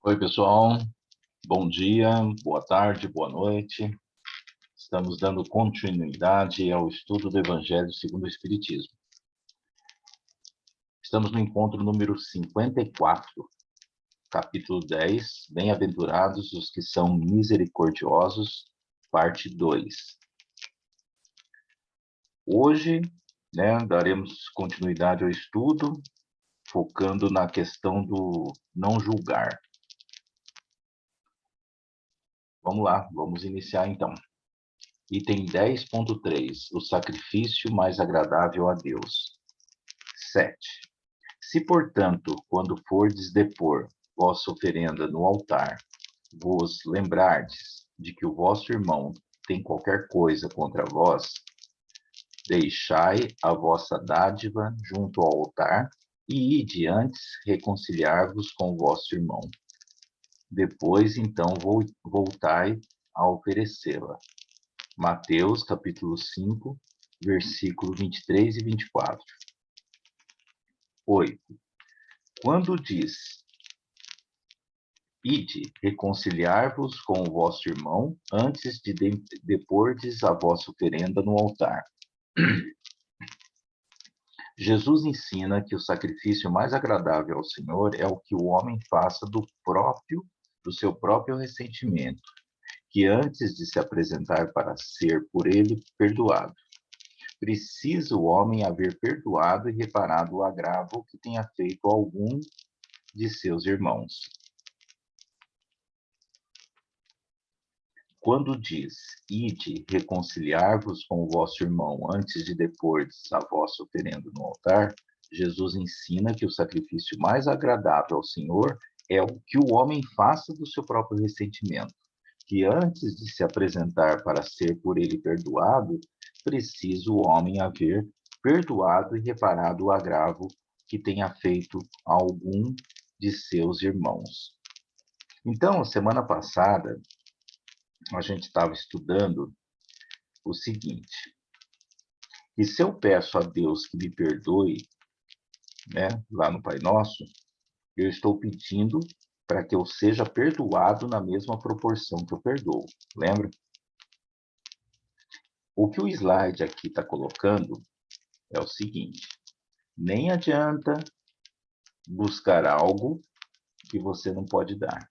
Oi, pessoal. Bom dia, boa tarde, boa noite. Estamos dando continuidade ao estudo do Evangelho segundo o Espiritismo. Estamos no encontro número 54, capítulo 10, Bem-aventurados os que são misericordiosos, parte 2. Hoje, daremos continuidade ao estudo, focando na questão do não julgar. Vamos lá, vamos iniciar então. Item 10.3, o sacrifício mais agradável a Deus. 7. Se, portanto, quando fordes depor vossa oferenda no altar, vos lembrardes de que o vosso irmão tem qualquer coisa contra vós, deixai a vossa dádiva junto ao altar e ide antes reconciliar-vos com o vosso irmão. Depois, então, voltai a oferecê-la. Mateus, capítulo 5, versículo 23 e 24. 8. Quando diz, ide reconciliar-vos com o vosso irmão, antes de depordes a vossa oferenda no altar. Jesus ensina que o sacrifício mais agradável ao Senhor é o que o homem faça do seu próprio ressentimento, que antes de se apresentar para ser por ele perdoado. Precisa o homem haver perdoado e reparado o agravo que tenha feito a algum de seus irmãos. Quando diz, ide reconciliar-vos com o vosso irmão antes de depordes a vossa oferenda no altar, Jesus ensina que o sacrifício mais agradável ao Senhor é o que o homem faça do seu próprio ressentimento, que antes de se apresentar para ser por ele perdoado, precisa o homem haver perdoado e reparado o agravo que tenha feito a algum de seus irmãos. Então, semana passada, a gente estava estudando o seguinte, que se eu peço a Deus que me perdoe, lá no Pai Nosso, eu estou pedindo para que eu seja perdoado na mesma proporção que eu perdoo. Lembra? O que o slide aqui está colocando é o seguinte, nem adianta buscar algo que você não pode dar.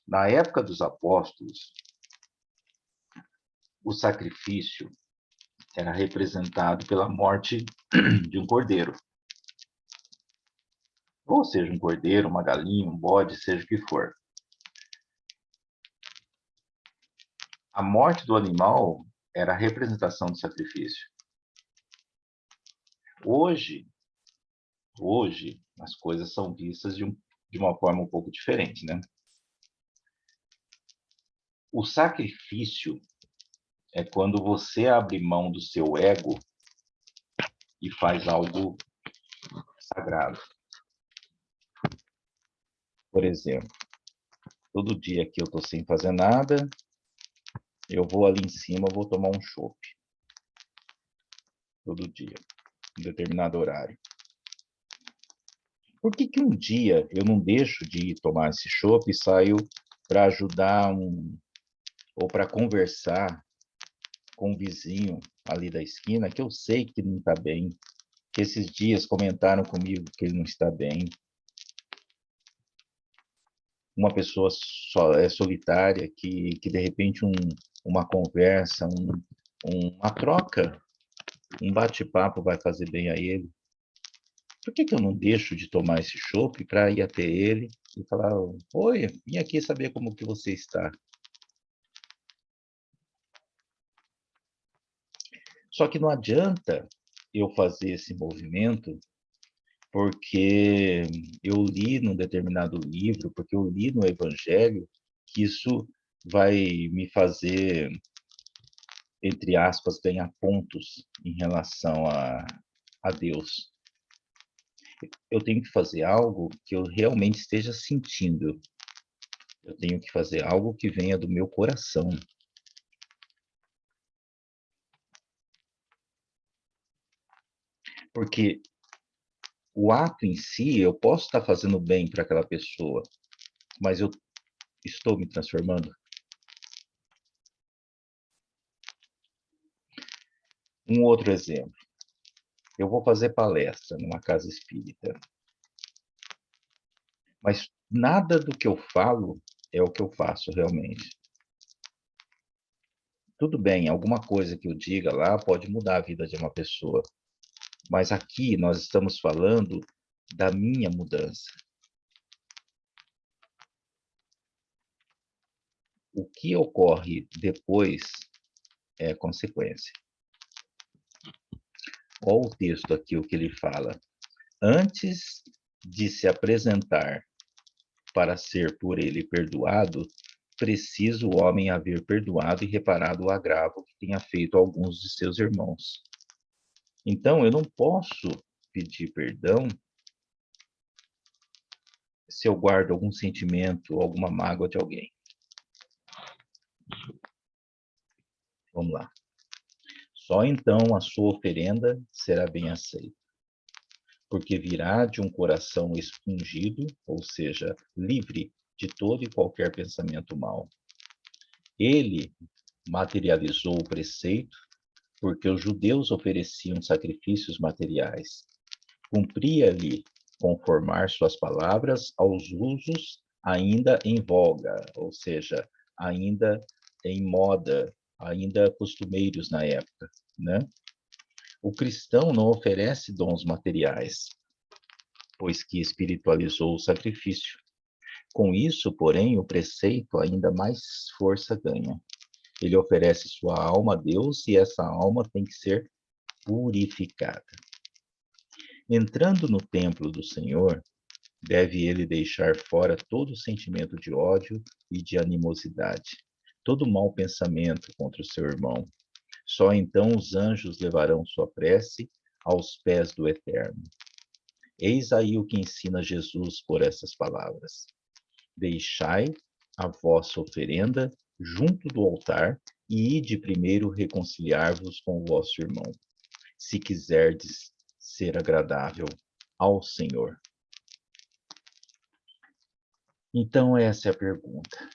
Na época dos apóstolos, o sacrifício era representado pela morte de um cordeiro. Ou seja, um cordeiro, uma galinha, um bode, seja o que for. A morte do animal era a representação do sacrifício. Hoje, as coisas são vistas de uma forma um pouco diferente, né? O sacrifício é quando você abre mão do seu ego e faz algo sagrado. Por exemplo, todo dia que eu estou sem fazer nada, eu vou ali em cima, vou tomar um chopp. Todo dia, em determinado horário. Por que um dia eu não deixo de ir tomar esse chopp e saio para ajudar ou para conversar com um vizinho ali da esquina, que eu sei que não está bem, que esses dias comentaram comigo que ele não está bem. Uma pessoa solitária que de repente uma conversa, uma troca, um bate-papo vai fazer bem a ele. Por que eu não deixo de tomar esse chopp para ir até ele e falar, oi, vim aqui saber como que você está. Só que não adianta eu fazer esse movimento porque eu li num determinado livro, porque eu li no Evangelho, que isso vai me fazer, entre aspas, ganhar pontos em relação a Deus. Eu tenho que fazer algo que eu realmente esteja sentindo. Eu tenho que fazer algo que venha do meu coração. Porque O ato em si, eu posso estar fazendo bem para aquela pessoa, mas eu estou me transformando? Um outro exemplo. Eu vou fazer palestra numa casa espírita, mas nada do que eu falo é o que eu faço realmente. Tudo bem, alguma coisa que eu diga lá pode mudar a vida de uma pessoa, mas aqui nós estamos falando da minha mudança. O que ocorre depois é consequência. Olha o texto aqui, o que ele fala. Antes de se apresentar para ser por ele perdoado, preciso o homem haver perdoado e reparado o agravo que tenha feito a alguns de seus irmãos. Então, eu não posso pedir perdão se eu guardo algum sentimento, alguma mágoa de alguém. Vamos lá. Só então a sua oferenda será bem aceita, porque virá de um coração expungido, ou seja, livre de todo e qualquer pensamento mau. Ele materializou o preceito, porque os judeus ofereciam sacrifícios materiais. Cumpria-lhe conformar suas palavras aos usos ainda em voga, ou seja, ainda em moda, ainda costumeiros na época, né? O cristão não oferece dons materiais, pois que espiritualizou o sacrifício. Com isso, porém, o preceito ainda mais força ganha. Ele oferece sua alma a Deus e essa alma tem que ser purificada. Entrando no templo do Senhor, deve ele deixar fora todo sentimento de ódio e de animosidade, todo mau pensamento contra o seu irmão. Só então os anjos levarão sua prece aos pés do Eterno. Eis aí o que ensina Jesus por essas palavras. Deixai a vossa oferenda junto do altar e ide primeiro reconciliar-vos com o vosso irmão, se quiserdes ser agradável ao Senhor. Então, essa é a pergunta.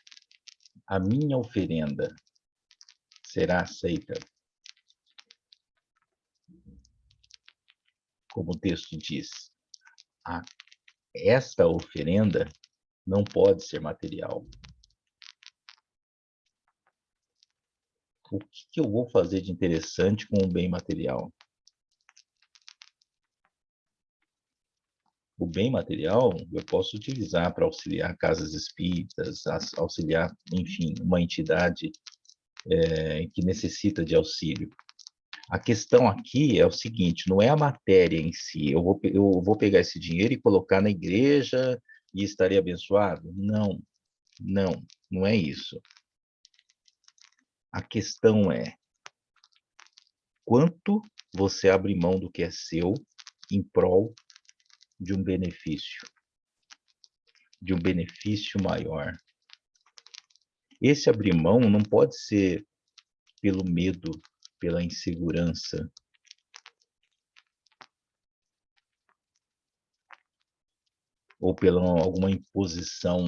A minha oferenda será aceita? Como o texto diz, esta oferenda não pode ser material. O que eu vou fazer de interessante com o bem material? O bem material eu posso utilizar para auxiliar casas espíritas, auxiliar, enfim, uma entidade que necessita de auxílio. A questão aqui é o seguinte, não é a matéria em si, eu vou pegar esse dinheiro e colocar na igreja e estarei abençoado? Não, não é isso. A questão é, quanto você abre mão do que é seu em prol de um benefício maior. Esse abrir mão não pode ser pelo medo, pela insegurança, ou pela alguma imposição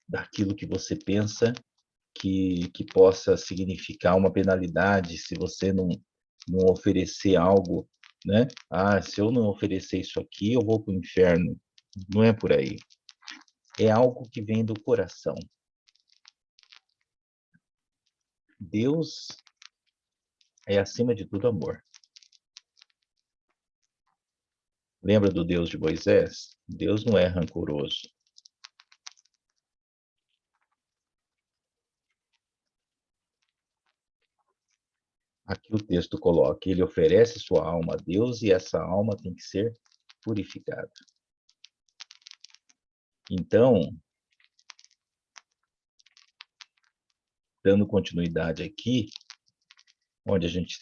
daquilo que você pensa que possa significar uma penalidade se você não oferecer algo, né? Ah, se eu não oferecer isso aqui, eu vou para o inferno. Não é por aí. É algo que vem do coração. Deus é, acima de tudo, amor. Lembra do Deus de Moisés? Deus não é rancoroso. Aqui o texto coloca, ele oferece sua alma a Deus e essa alma tem que ser purificada. Então, dando continuidade aqui, onde a gente...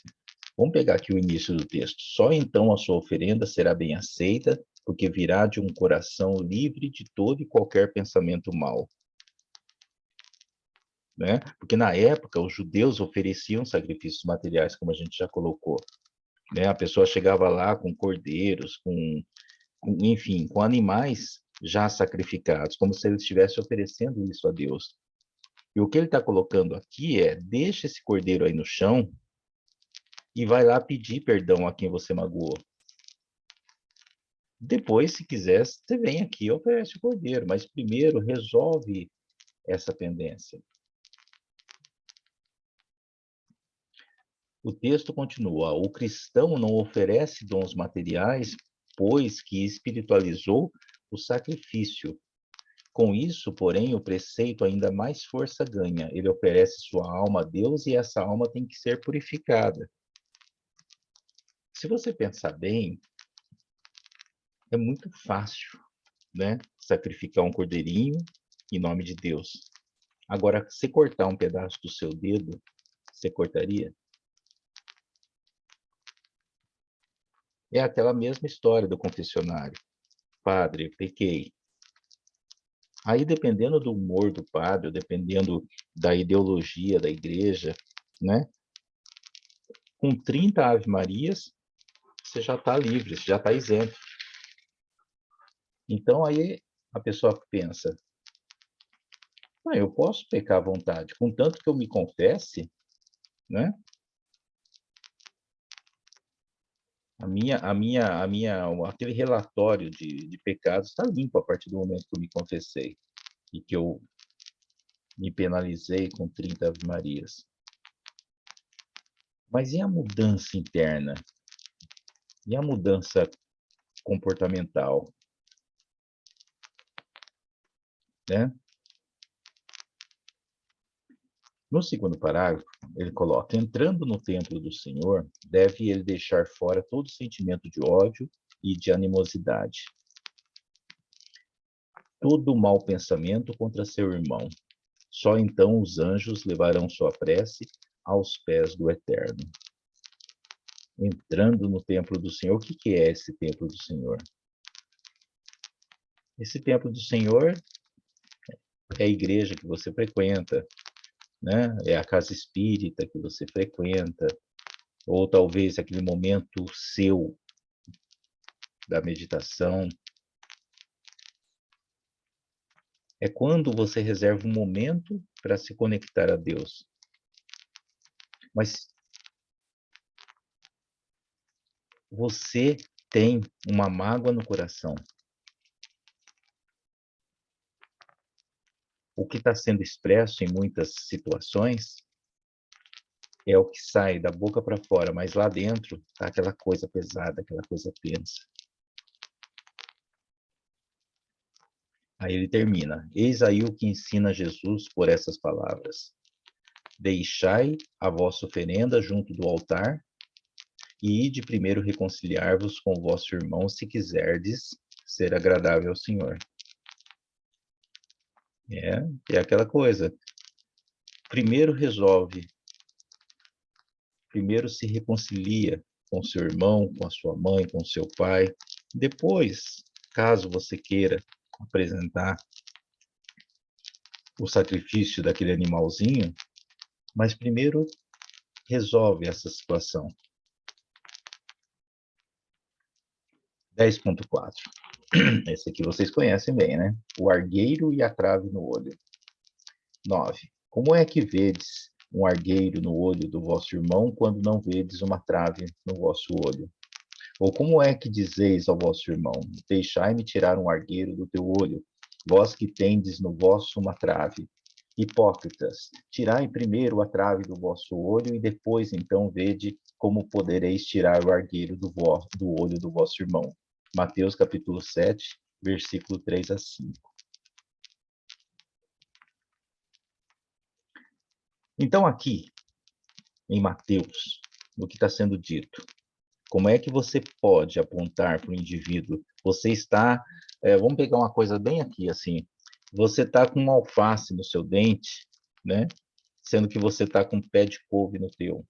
Vamos pegar aqui o início do texto. Só então a sua oferenda será bem aceita, porque virá de um coração livre de todo e qualquer pensamento mau. Né? Porque na época os judeus ofereciam sacrifícios materiais, como a gente já colocou. né? A pessoa chegava lá com cordeiros, enfim, com animais já sacrificados, como se ele estivesse oferecendo isso a Deus. E o que ele está colocando aqui é: deixa esse cordeiro aí no chão e vai lá pedir perdão a quem você magoou. Depois, se quiser, você vem aqui e oferece o cordeiro, mas primeiro resolve essa pendência. O texto continua: o cristão não oferece dons materiais, pois que espiritualizou o sacrifício. Com isso, porém, o preceito ainda mais força ganha. Ele oferece sua alma a Deus e essa alma tem que ser purificada. Se você pensar bem, é muito fácil, né? Sacrificar um cordeirinho em nome de Deus. Agora, se cortar um pedaço do seu dedo, você cortaria? É aquela mesma história do confessionário. Padre, pequei. Aí, dependendo do humor do padre, dependendo da ideologia da igreja, né? Com 30 Ave-Marias, você já está livre, você já está isento. Então, aí a pessoa pensa: eu posso pecar à vontade, contanto que eu me confesse, né? Aquele relatório de pecados está limpo a partir do momento que eu me confessei e que eu me penalizei com 30 Ave-Marias. Mas e a mudança interna? E a mudança comportamental? Né? No segundo parágrafo, ele coloca: entrando no templo do Senhor, deve ele deixar fora todo sentimento de ódio e de animosidade, todo mau pensamento contra seu irmão. Só então os anjos levarão sua prece aos pés do Eterno. Entrando no templo do Senhor, o que é esse templo do Senhor? Esse templo do Senhor é a igreja que você frequenta, né? É a casa espírita que você frequenta, ou talvez aquele momento seu da meditação. É quando você reserva um momento para se conectar a Deus. Mas você tem uma mágoa no coração. O que está sendo expresso em muitas situações é o que sai da boca para fora, mas lá dentro está aquela coisa pesada, aquela coisa tensa. Aí ele termina: eis aí o que ensina Jesus por essas palavras: deixai a vossa oferenda junto do altar e ide primeiro reconciliar-vos com o vosso irmão, se quiserdes ser agradável ao Senhor. É aquela coisa. Primeiro resolve, primeiro se reconcilia com seu irmão, com a sua mãe, com seu pai. Depois, caso você queira apresentar o sacrifício daquele animalzinho, mas primeiro resolve essa situação. 10.4. Esse aqui vocês conhecem bem, né? O argueiro e a trave no olho. 9. Como é que vedes um argueiro no olho do vosso irmão, quando não vedes uma trave no vosso olho? Ou como é que dizeis ao vosso irmão: deixai-me tirar um argueiro do teu olho, vós que tendes no vosso uma trave? Hipócritas, tirai primeiro a trave do vosso olho, e depois então vede como podereis tirar o argueiro do olho do vosso irmão. Mateus capítulo 7, versículo 3 a 5. Então aqui, em Mateus, o que está sendo dito: como é que você pode apontar para o indivíduo? Você está, vamos pegar uma coisa bem aqui, assim, você está com uma alface no seu dente, né? Sendo que você está com um pé de couve no teu.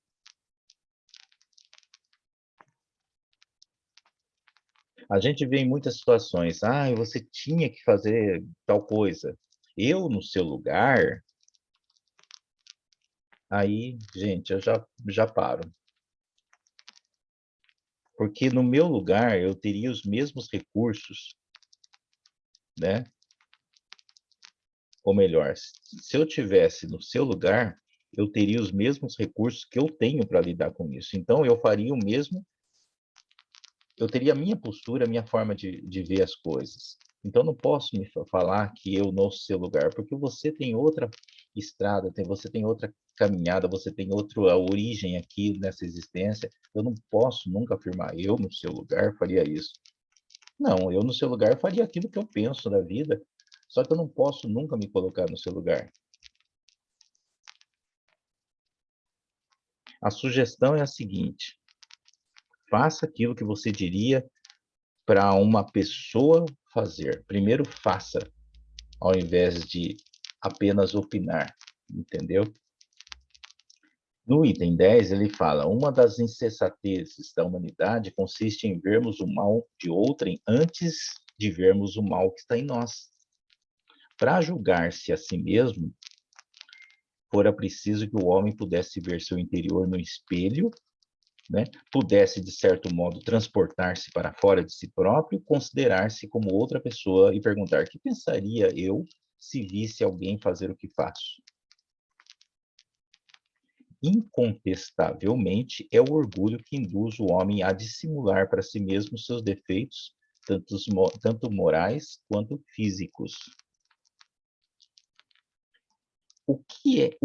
A gente vê em muitas situações: você tinha que fazer tal coisa. Eu, no seu lugar, aí, gente, eu já paro. Porque no meu lugar eu teria os mesmos recursos, né? Ou melhor, se eu tivesse no seu lugar, eu teria os mesmos recursos que eu tenho para lidar com isso. Então, eu faria o mesmo, eu teria a minha postura, a minha forma de ver as coisas. Então, não posso me falar que eu no seu lugar, porque você tem outra estrada, você tem outra caminhada, você tem outra origem aqui nessa existência. Eu não posso nunca afirmar, eu no seu lugar faria isso. Não, eu no seu lugar faria aquilo que eu penso da vida, só que eu não posso nunca me colocar no seu lugar. A sugestão é a seguinte: faça aquilo que você diria para uma pessoa fazer. Primeiro faça, ao invés de apenas opinar, entendeu? No item 10, ele fala: uma das insensatezes da humanidade consiste em vermos o mal de outrem antes de vermos o mal que está em nós. Para julgar-se a si mesmo, fora preciso que o homem pudesse ver seu interior no espelho, né? Pudesse, de certo modo, transportar-se para fora de si próprio, considerar-se como outra pessoa e perguntar: que pensaria eu se visse alguém fazer o que faço? Incontestavelmente, é o orgulho que induz o homem a dissimular para si mesmo seus defeitos, tanto morais quanto físicos. O que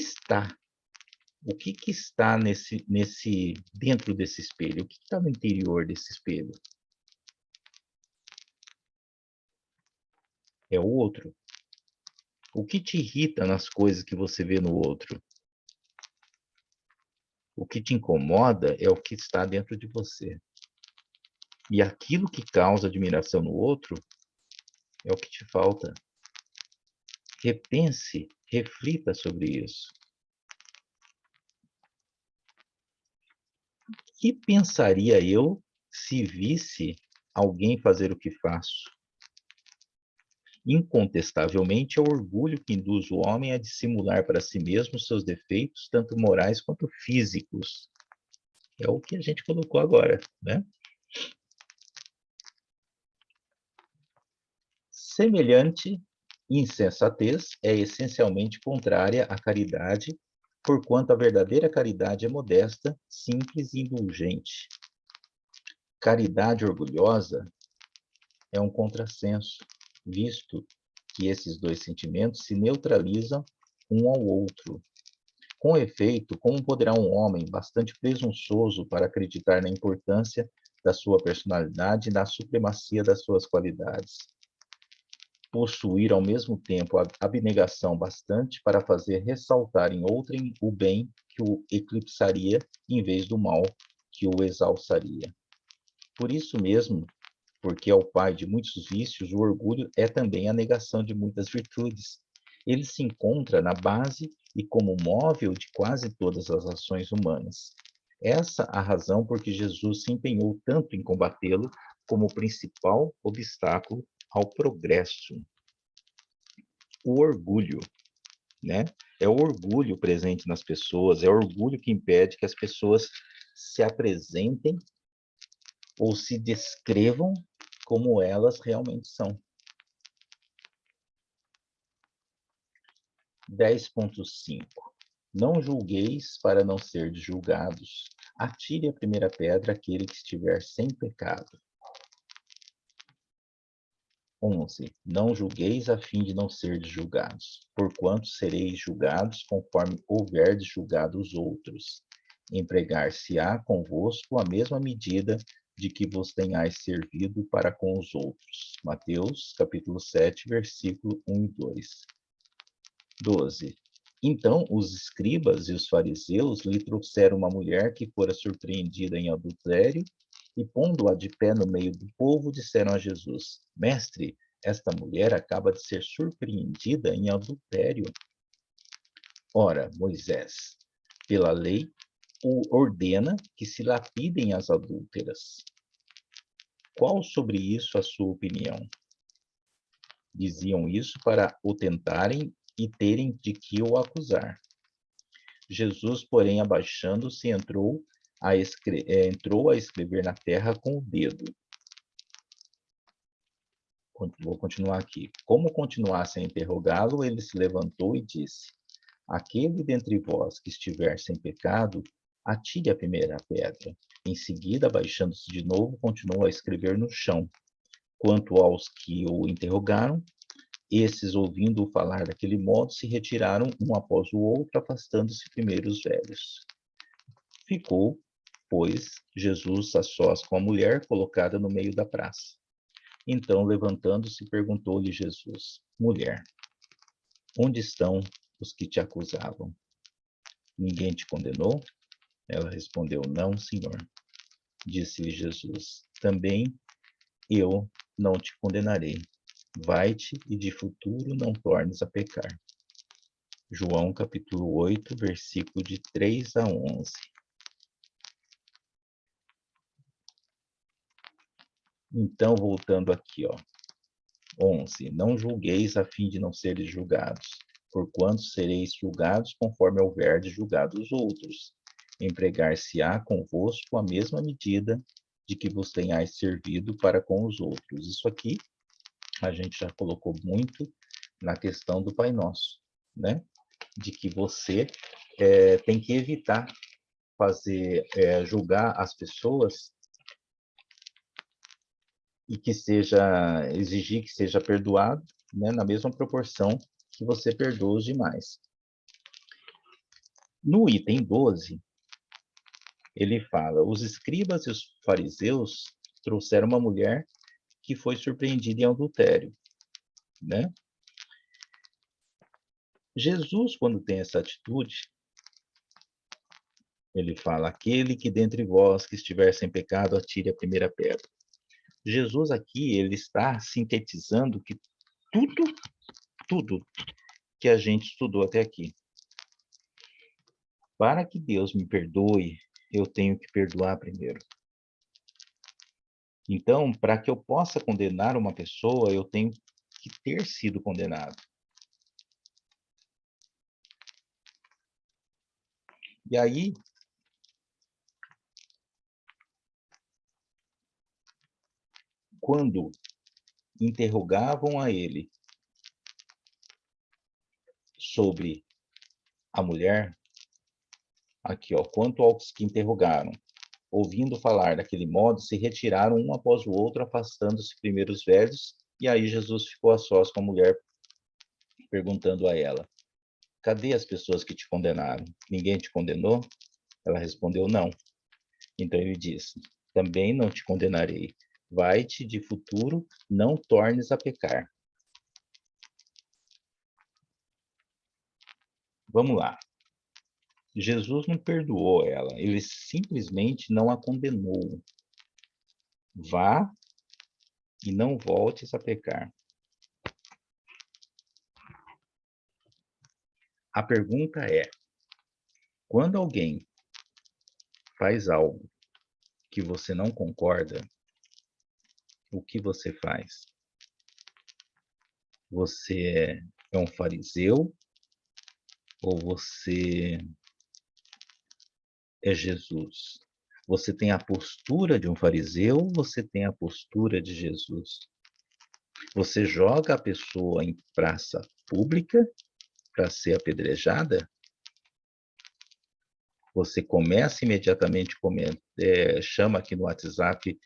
está dentro desse espelho? O que está no interior desse espelho? É o outro. O que te irrita nas coisas que você vê no outro? O que te incomoda é o que está dentro de você. E aquilo que causa admiração no outro é o que te falta. Repense, reflita sobre isso. O que pensaria eu se visse alguém fazer o que faço? Incontestavelmente, é o orgulho que induz o homem a dissimular para si mesmo seus defeitos, tanto morais quanto físicos. É o que a gente colocou agora, né? Semelhante insensatez é essencialmente contrária à caridade, porquanto a verdadeira caridade é modesta, simples e indulgente. Caridade orgulhosa é um contrassenso, visto que esses dois sentimentos se neutralizam um ao outro. Com efeito, como poderá um homem bastante presunçoso para acreditar na importância da sua personalidade e na supremacia das suas qualidades, possuir ao mesmo tempo a abnegação bastante para fazer ressaltar em outrem o bem que o eclipsaria em vez do mal que o exalçaria? Por isso mesmo, porque é o pai de muitos vícios, o orgulho é também a negação de muitas virtudes. Ele se encontra na base e como móvel de quase todas as ações humanas. Essa a razão por que Jesus se empenhou tanto em combatê-lo como o principal obstáculo ao progresso. O orgulho, né? É o orgulho presente nas pessoas, é o orgulho que impede que as pessoas se apresentem ou se descrevam como elas realmente são. 10.5. Não julgueis para não ser julgados. Atire a primeira pedra aquele que estiver sem pecado. 11. Não julgueis a fim de não ser julgados, porquanto sereis julgados conforme houverdes julgado os outros. Empregar-se-á convosco a mesma medida de que vos tenhais servido para com os outros. Mateus, capítulo 7, versículo 1 e 2. 12. Então os escribas e os fariseus lhe trouxeram uma mulher que fora surpreendida em adultério e, pondo-a de pé no meio do povo, disseram a Jesus: Mestre, esta mulher acaba de ser surpreendida em adultério. Ora, Moisés, pela lei, ordena que se lapidem as adúlteras. Qual sobre isso a sua opinião? Diziam isso para o tentarem e terem de que o acusar. Jesus, porém, abaixando-se, entrou entrou a escrever na terra com o dedo. Vou continuar aqui. Como continuasse a interrogá-lo, ele se levantou e disse: aquele dentre vós que estiver sem pecado, atire a primeira pedra. Em seguida, abaixando-se de novo, continuou a escrever no chão. Quanto aos que o interrogaram, esses, ouvindo-o falar daquele modo, se retiraram um após o outro, afastando-se primeiro os velhos. Ficou, pois, Jesus a sós com a mulher colocada no meio da praça. Então, levantando-se, perguntou-lhe Jesus: mulher, onde estão os que te acusavam? Ninguém te condenou? Ela respondeu: não, Senhor. Disse-lhe Jesus: também eu não te condenarei. Vai-te e de futuro não tornes a pecar. João capítulo 8, versículo de 3 a 11. Então, voltando aqui, 11. Não julgueis a fim de não seres julgados, porquanto sereis julgados conforme houverdes julgado os outros. Empregar-se-á convosco a mesma medida de que vos tenhais servido para com os outros. Isso aqui a gente já colocou muito na questão do Pai Nosso, né? De que você tem que evitar julgar as pessoas e que exigir que seja perdoado, né, na mesma proporção que você perdoa os demais. No item 12, ele fala: os escribas e os fariseus trouxeram uma mulher que foi surpreendida em adultério, né? Jesus, quando tem essa atitude, ele fala: aquele que dentre vós que estiver sem pecado, atire a primeira pedra. Jesus aqui, ele está sintetizando que tudo que a gente estudou até aqui. Para que Deus me perdoe, eu tenho que perdoar primeiro. Então, para que eu possa condenar uma pessoa, eu tenho que ter sido condenado. E aí, quando interrogavam a ele sobre a mulher, aqui, quanto aos que interrogaram, ouvindo falar daquele modo, se retiraram um após o outro, afastando-se primeiro os velhos, e aí Jesus ficou a sós com a mulher, perguntando a ela: cadê as pessoas que te condenaram? Ninguém te condenou? Ela respondeu: não. Então ele disse: também não te condenarei. Vai-te de futuro, não tornes a pecar. Vamos lá. Jesus não perdoou ela, ele simplesmente não a condenou. Vá e não voltes a pecar. A pergunta é: quando alguém faz algo que você não concorda, o que você faz? Você é um fariseu ou você é Jesus? Você tem a postura de um fariseu ou você tem a postura de Jesus? Você joga a pessoa em praça pública para ser apedrejada? Você começa imediatamente, chama aqui no WhatsApp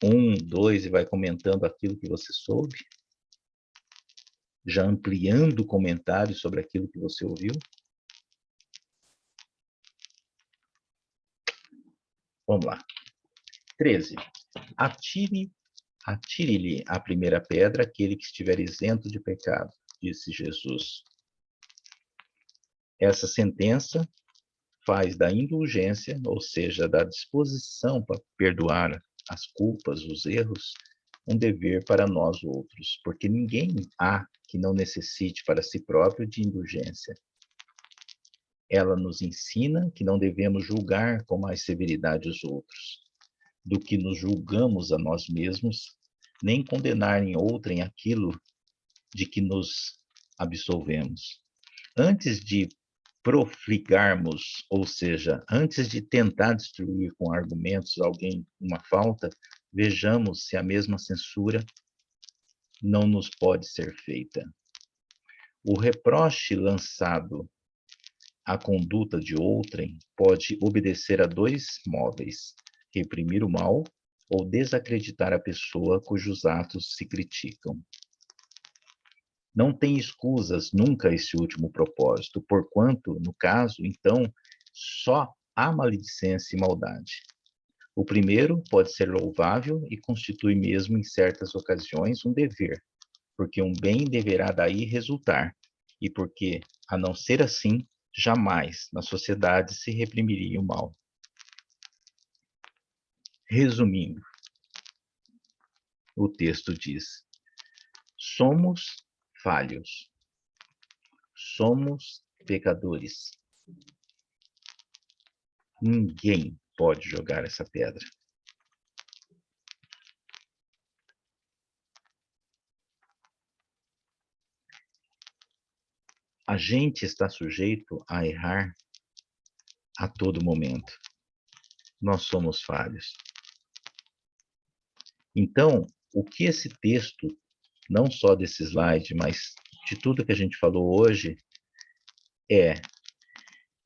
1, 2 e vai comentando aquilo que você soube? Já ampliando comentários sobre aquilo que você ouviu? Vamos lá. 13. Atire-lhe a primeira pedra aquele que estiver isento de pecado, disse Jesus. Essa sentença faz da indulgência, ou seja, da disposição para perdoar as culpas, os erros, um dever para nós outros, porque ninguém há que não necessite para si próprio de indulgência. Ela nos ensina que não devemos julgar com mais severidade os outros, do que nos julgamos a nós mesmos, nem condenar em outrem aquilo de que nos absolvemos. Antes de profligarmos, ou seja, antes de tentar destruir com argumentos alguém uma falta, vejamos se a mesma censura não nos pode ser feita. O reproche lançado à conduta de outrem pode obedecer a dois móveis: reprimir o mal ou desacreditar a pessoa cujos atos se criticam. Não tem escusas nunca esse último propósito, porquanto, no caso, então, só há maledicência e maldade. O primeiro pode ser louvável e constitui mesmo, em certas ocasiões, um dever, porque um bem deverá daí resultar, e porque, a não ser assim, jamais na sociedade se reprimiria o mal. Resumindo, o texto diz: somos falhos, somos pecadores. Ninguém pode jogar essa pedra. A gente está sujeito a errar a todo momento. Nós somos falhos. Então, o que esse texto, não só desse slide, mas de tudo que a gente falou hoje,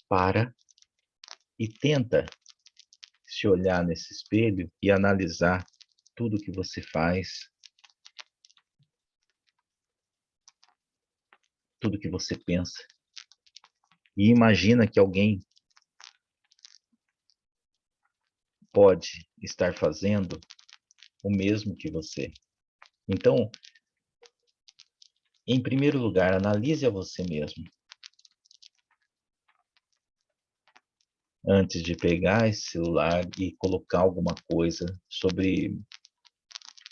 para e tenta se olhar nesse espelho e analisar tudo que você faz, tudo que você pensa. E imagina que alguém pode estar fazendo o mesmo que você. Então, em primeiro lugar, analise a você mesmo. Antes de pegar esse celular e colocar alguma coisa sobre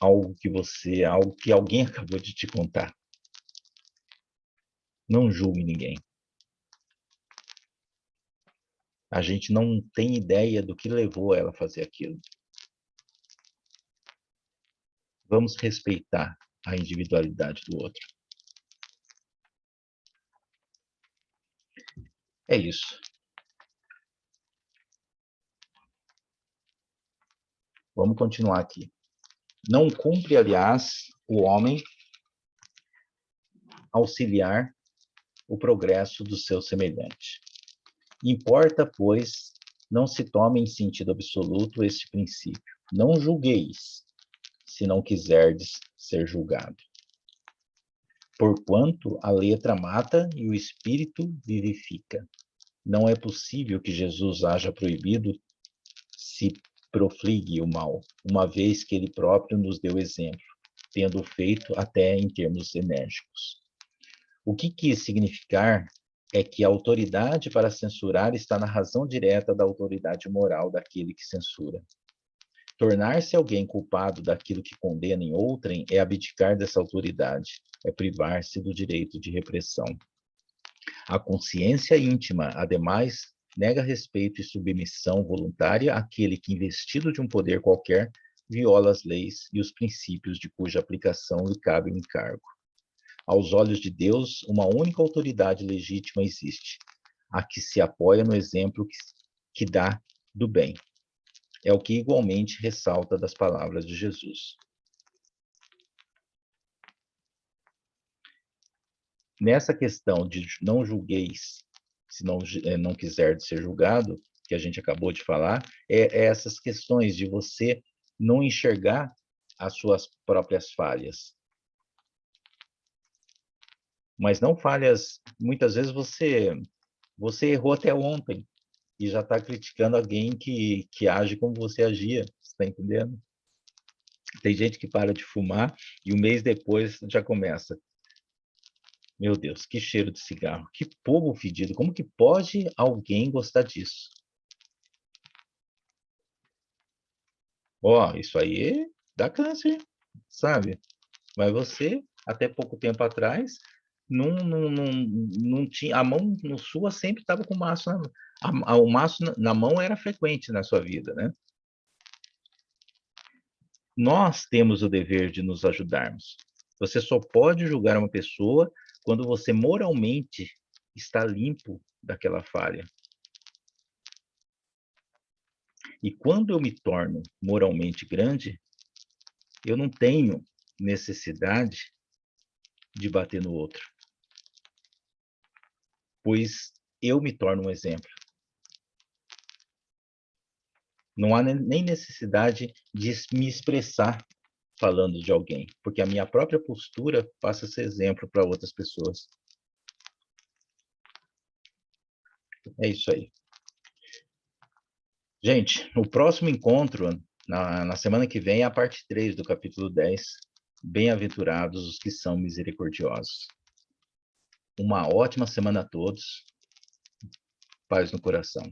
algo que alguém acabou de te contar. Não julgue ninguém. A gente não tem ideia do que levou ela a fazer aquilo. Vamos respeitar a individualidade do outro. É isso. Vamos continuar aqui. Não cumpre, aliás, o homem auxiliar o progresso do seu semelhante. Importa, pois, não se tome em sentido absoluto este princípio. Não julgueis, se não quiserdes ser julgado. Porquanto a letra mata e o espírito vivifica. Não é possível que Jesus haja proibido se profligue o mal, uma vez que ele próprio nos deu exemplo, tendo feito até em termos enérgicos. O que quis significar é que a autoridade para censurar está na razão direta da autoridade moral daquele que censura. Tornar-se alguém culpado daquilo que condena em outrem é abdicar dessa autoridade, é privar-se do direito de repressão. A consciência íntima, ademais, nega respeito e submissão voluntária àquele que, investido de um poder qualquer, viola as leis e os princípios de cuja aplicação lhe cabe o encargo. Aos olhos de Deus, uma única autoridade legítima existe, a que se apoia no exemplo que dá do bem. É o que igualmente ressalta das palavras de Jesus. Nessa questão de não julgueis, se não quiser ser julgado, que a gente acabou de falar, é essas questões de você não enxergar as suas próprias falhas. Mas não falhas, muitas vezes você errou até ontem e já está criticando alguém que age como você agia, você está entendendo? Tem gente que para de fumar e um mês depois já começa. Meu Deus, que cheiro de cigarro, que povo fedido, como que pode alguém gostar disso? Ó, isso aí dá câncer, sabe? Mas você, até pouco tempo atrás, não tinha, a mão no sua sempre estava com o maço, o maço na mão era frequente na sua vida, né? Nós temos o dever de nos ajudarmos. Você só pode julgar uma pessoa quando você moralmente está limpo daquela falha. E quando eu me torno moralmente grande, eu não tenho necessidade de bater no outro, pois eu me torno um exemplo. Não há nem necessidade de me expressar falando de alguém, porque a minha própria postura passa a ser exemplo para outras pessoas. É isso aí. Gente, o próximo encontro, na semana que vem, é a parte 3 do capítulo 10. Bem-aventurados os que são misericordiosos. Uma ótima semana a todos. Paz no coração.